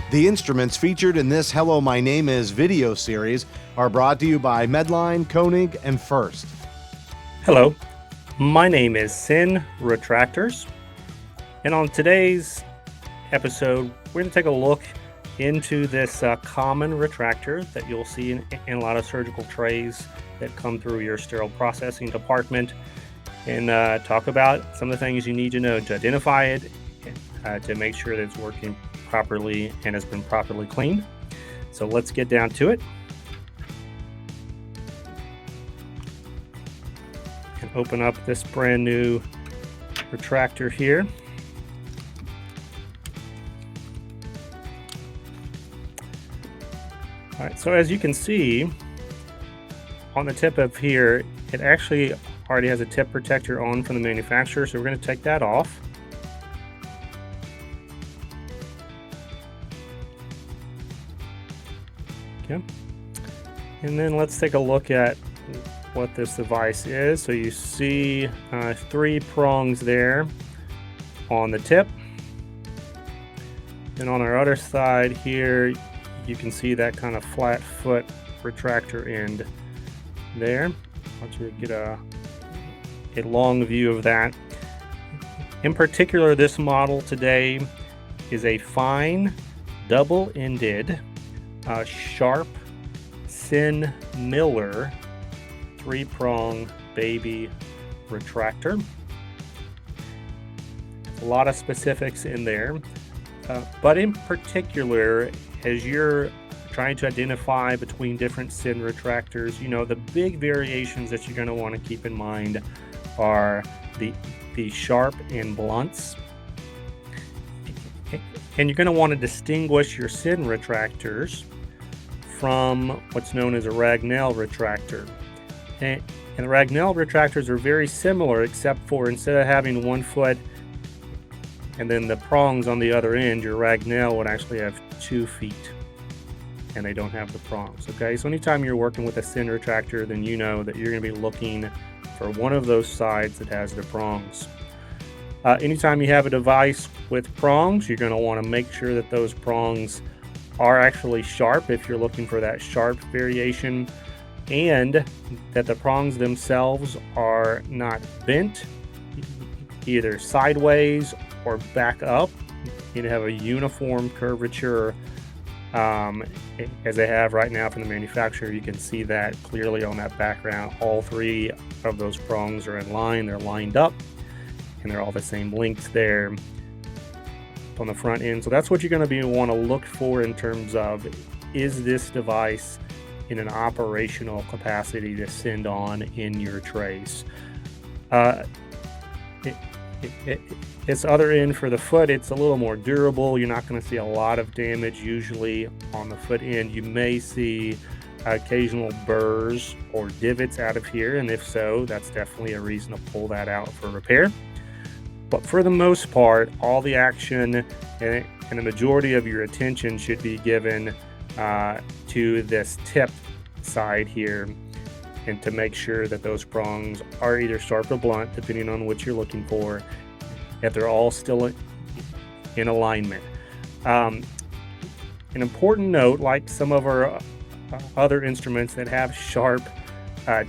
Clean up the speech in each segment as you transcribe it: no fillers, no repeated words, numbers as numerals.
The instruments featured in this Hello My Name Is video series are brought to you by Medline, Koenig, and First. Hello, my name is Senn Retractors, and on today's episode, we're going to take a look into this common retractor that you'll see in a lot of surgical trays that come through your sterile processing department, and talk about some of the things you need to know to identify it, to make sure that it's working properly and has been properly cleaned. So let's get down to it. And open up this brand new retractor here. All right, so as you can see on the tip of here, it actually already has a tip protector on from the manufacturer, so we're going to take that off. Okay. And then let's take a look at what this device is. So you see 3 prongs there on the tip. And on our other side here, you can see that kind of flat foot retractor end there. I want you to get a long view of that. In particular, this model today is a fine double-ended sharp Senn Miller 3-prong baby retractor. A lot of specifics in there, but in particular, as you're trying to identify between different Senn retractors, you know, the big variations that you're going to want to keep in mind are the sharp and blunts. And you're going to want to distinguish your Senn retractors from what's known as a Ragnell retractor. And the Ragnell retractors are very similar, except for instead of having 1 foot and then the prongs on the other end, your Ragnell would actually have 2 feet, and they don't have the prongs. Okay, so anytime you're working with a Senn retractor, then you know that you're going to be looking for one of those sides that has the prongs. Anytime you have a device with prongs, you're going to want to make sure that those prongs are actually sharp if you're looking for that sharp variation, and that the prongs themselves are not bent either sideways or back up. You have a uniform curvature as they have right now from the manufacturer. You can see that clearly on that background. All 3 of those prongs are in line, they're lined up, and they're all the same length there on the front end. So that's what you're going to want to look for in terms of, is this device in an operational capacity to send on in your trays. Its other end for the foot, it's a little more durable. You're not going to see a lot of damage usually on the foot end. You may see occasional burrs or divots out of here, and if so, that's definitely a reason to pull that out for repair. But for the most part, all the action and the majority of your attention should be given to this tip side here, and to make sure that those prongs are either sharp or blunt, depending on what you're looking for, that they're all still in alignment. An important note, like some of our other instruments that have sharp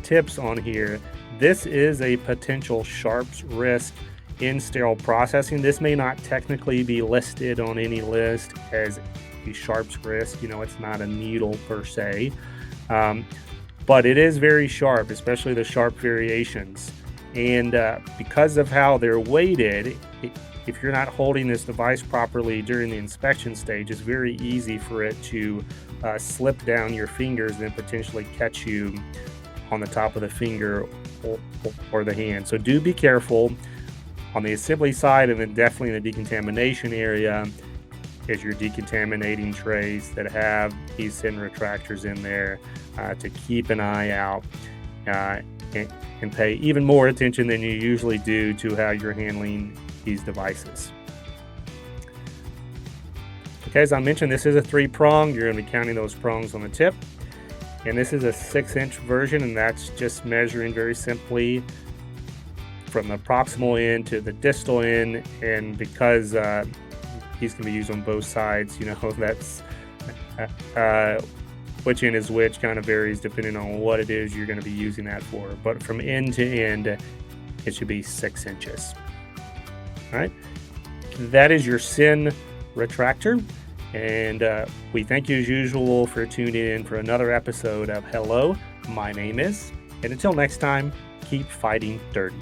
tips on here, this is a potential sharps risk in sterile processing. This may not technically be listed on any list as a sharps risk. You know, it's not a needle per se, but it is very sharp, especially the sharp variations. And because of how they're weighted, if you're not holding this device properly during the inspection stage, it's very easy for it to slip down your fingers and then potentially catch you on the top of the finger or the hand. So do be careful on the assembly side, and then definitely in the decontamination area as you're decontaminating trays that have these Senn retractors in there, to keep an eye out and pay even more attention than you usually do to how you're handling these devices. Okay, as I mentioned, this is a 3-prong. You're going to be counting those prongs on the tip. And this is a 6-inch version, and that's just measuring very simply from the proximal end to the distal end. And because These can be used on both sides. That's which end is which kind of varies depending on what it is you're going to be using that for. But from end to end, it should be 6 inches. All right. That is your Senn Retractor. And we thank you as usual for tuning in for another episode of Hello, My Name Is. And until next time, keep fighting dirty.